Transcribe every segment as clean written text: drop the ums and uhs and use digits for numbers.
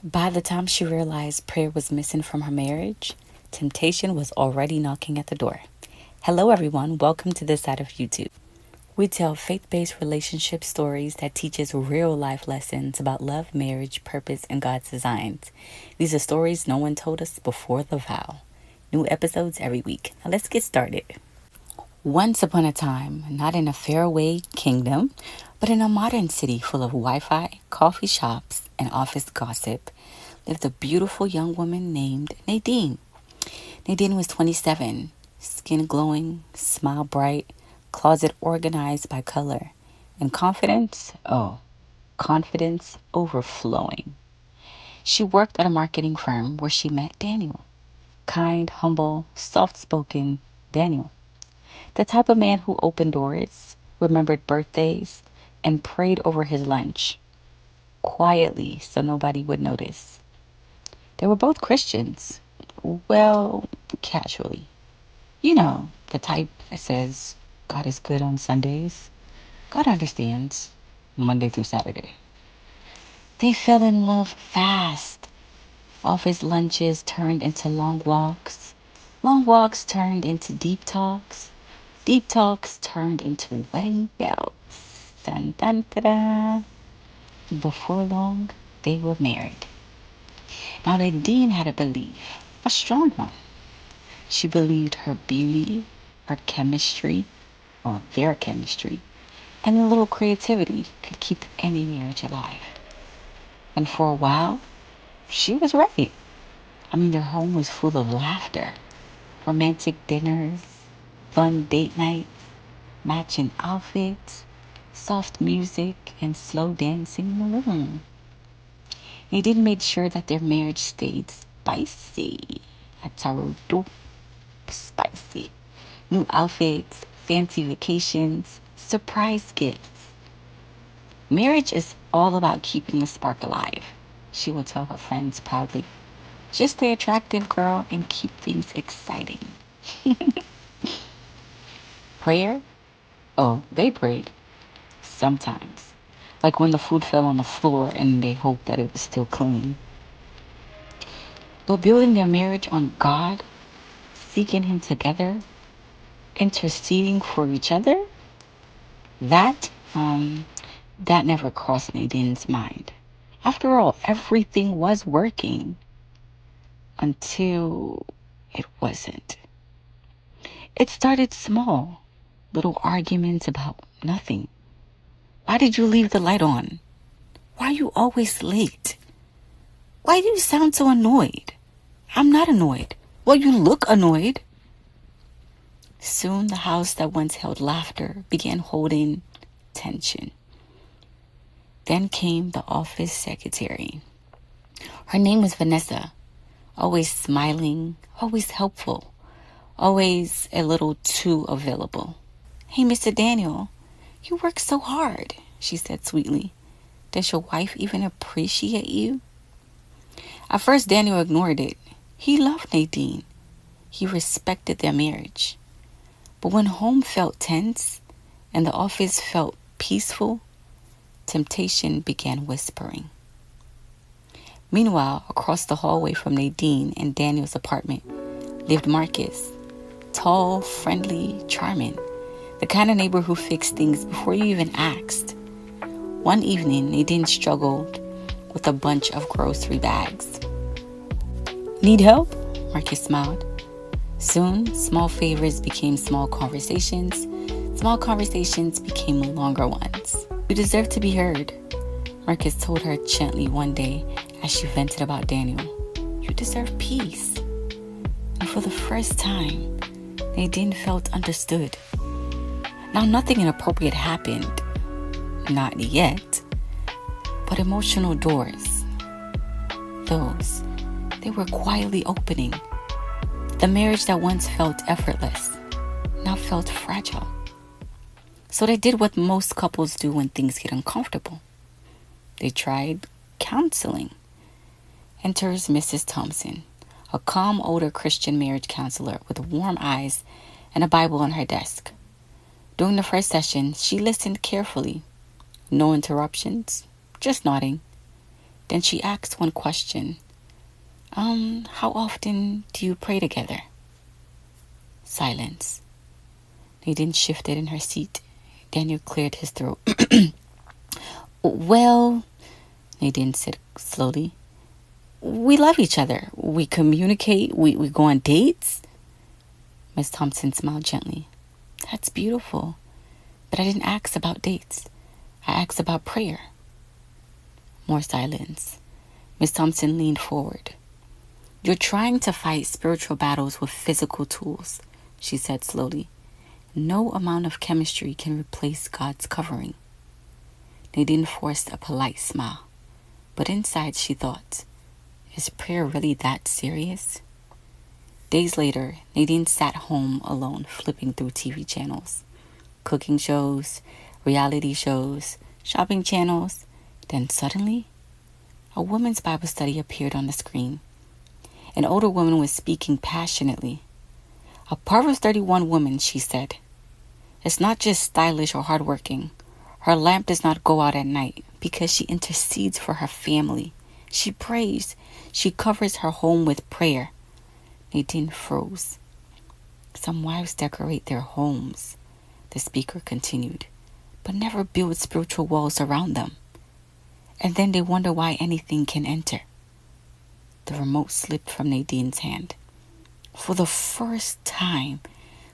By the time she realized prayer was missing from her marriage, temptation was already knocking at the door. Hello, everyone. Welcome to this side of YouTube. We tell faith-based relationship stories that teaches real-life lessons about love, marriage, purpose, and God's designs. These are stories no one told us before the vow. New episodes every week. Now let's get started. Once upon a time, not in a faraway kingdom, but in a modern city full of Wi-Fi, coffee shops, and office gossip, lived a beautiful young woman named Nadine. Nadine was 27, skin glowing, smile bright, closet organized by color, and confidence overflowing. She worked at a marketing firm where she met Daniel. Kind, humble, soft-spoken Daniel. The type of man who opened doors, remembered birthdays, and prayed over his lunch, quietly so nobody would notice. They were both Christians. Well, casually. You know, the type that says God is good on Sundays. God understands Monday through Saturday. They fell in love fast. Office lunches turned into long walks. Long walks turned into deep talks. Deep talks turned into wedding bells. Dun dun da da. Before long, they were married. Now, Nadine had a belief, a strong one. She believed her beauty, her chemistry, or their chemistry, and a little creativity could keep any marriage alive. And for a while, she was right. Their home was full of laughter, romantic dinners, fun date nights, matching outfits, soft music, and slow dancing in the room. Nadine made sure that their marriage stayed spicy. Atarudo, spicy. New outfits, fancy vacations, surprise gifts. Marriage is all about keeping the spark alive, she would tell her friends proudly. Just stay attractive, girl, and keep things exciting. Prayer? Oh, they prayed. Sometimes. Like when the food fell on the floor and they hoped that it was still clean. But building their marriage on God, seeking Him together, interceding for each other, that, that never crossed Nadine's mind. After all, everything was working until it wasn't. It started small, little arguments about nothing. Why did you leave the light on? Why are you always late? Why do you sound so annoyed? I'm not annoyed. Well, you look annoyed. Soon the house that once held laughter began holding tension. Then came the office secretary. Her name was Vanessa, always smiling, always helpful, always a little too available. Hey, Mr. Daniel, you work so hard, she said sweetly. Does your wife even appreciate you? At first, Daniel ignored it. He loved Nadine. He respected their marriage. But when home felt tense and the office felt peaceful, temptation began whispering. Meanwhile, across the hallway from Nadine and Daniel's apartment lived Marcus. Tall, friendly, charming. The kind of neighbor who fixed things before you even asked. One evening, Nadine struggled with a bunch of grocery bags. Need help? Marcus smiled. Soon, small favors became small conversations. Small conversations became longer ones. You deserve to be heard, Marcus told her gently one day as she vented about Daniel. You deserve peace. And for the first time, Nadine felt understood. Now, nothing inappropriate happened. Not yet. But emotional doors. They were quietly opening. The marriage that once felt effortless now felt fragile. So they did what most couples do when things get uncomfortable. They tried counseling. Enters Mrs. Thompson, a calm older Christian marriage counselor with warm eyes and a Bible on her desk. During the first session, she listened carefully. No interruptions, just nodding. Then she asked one question. How often do you pray together? Silence. Nadine shifted in her seat. Daniel cleared his throat. Well, Nadine said slowly, we love each other. We communicate. We go on dates. Miss Thompson smiled gently. That's beautiful. But I didn't ask about dates. I asked about prayer. More silence. Miss Thompson leaned forward. You're trying to fight spiritual battles with physical tools, she said slowly. No amount of chemistry can replace God's covering. Nadine forced a polite smile, but inside she thought, is prayer really that serious? Days later, Nadine sat home alone, flipping through TV channels, cooking shows, reality shows, shopping channels. Then suddenly, a women's Bible study appeared on the screen. An older woman was speaking passionately. A Proverbs 31 woman, she said. It's not just stylish or hardworking. Her lamp does not go out at night because she intercedes for her family. She prays. She covers her home with prayer. Nadine froze. Some wives decorate their homes, the speaker continued, but never build spiritual walls around them. And then they wonder why anything can enter. The remote slipped from Nadine's hand. For the first time,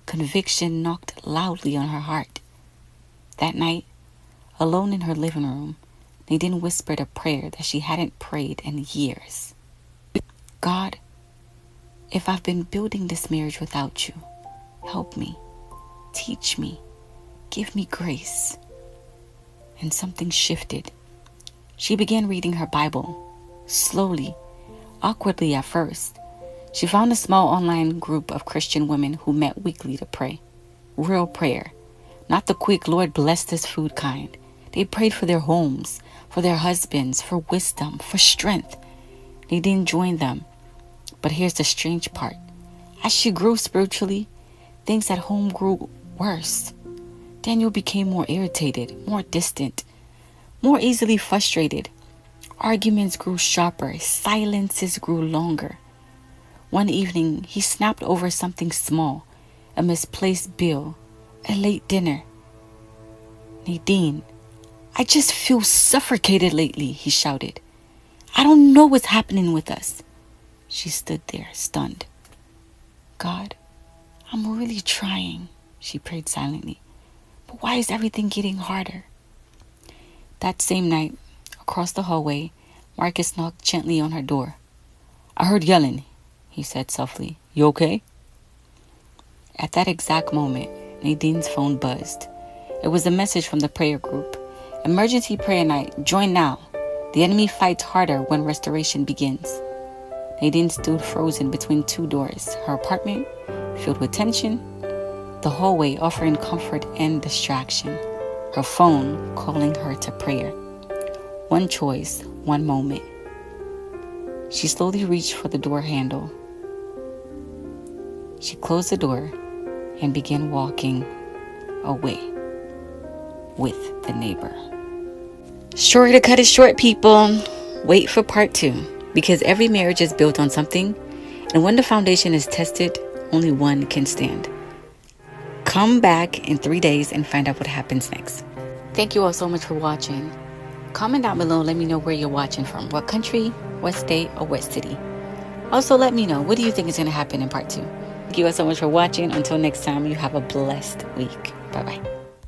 conviction knocked loudly on her heart. That night, alone in her living room, Nadine whispered a prayer that she hadn't prayed in years. God, if I've been building this marriage without you, help me, teach me, give me grace. And something shifted. She began reading her Bible, slowly, awkwardly at first. She found a small online group of Christian women who met weekly to pray. Real prayer, not the quick Lord bless this food kind. They prayed for their homes, for their husbands, for wisdom, for strength. Nadine joined them. But here's the strange part. As she grew spiritually, things at home grew worse. Daniel became more irritated, more distant, more easily frustrated. Arguments grew sharper, silences grew longer. One evening, he snapped over something small, a misplaced bill, a late dinner. Nadine, I just feel suffocated lately, he shouted. I don't know what's happening with us. She stood there, stunned. God, I'm really trying, she prayed silently. But why is everything getting harder? That same night, across the hallway, Marcus knocked gently on her door. I heard yelling, he said softly. You okay? At that exact moment, Nadine's phone buzzed. It was a message from the prayer group. Emergency prayer night. Join now. The enemy fights harder when restoration begins. Nadine stood frozen between two doors. Her apartment, filled with tension. The hallway offering comfort and distraction. Her phone calling her to prayer. One choice, one moment. She slowly reached for the door handle. She closed the door and began walking away with the neighbor. Sorry to cut it short, people. Wait for part 2, because every marriage is built on something, and when the foundation is tested, only one can stand. Come back in 3 days and find out what happens next. Thank you all so much for watching. Comment down below, let me know where you're watching from. What country, what state, or what city. Also, let me know, what do you think is going to happen in part 2? Thank you all so much for watching. Until next time, you have a blessed week. Bye-bye.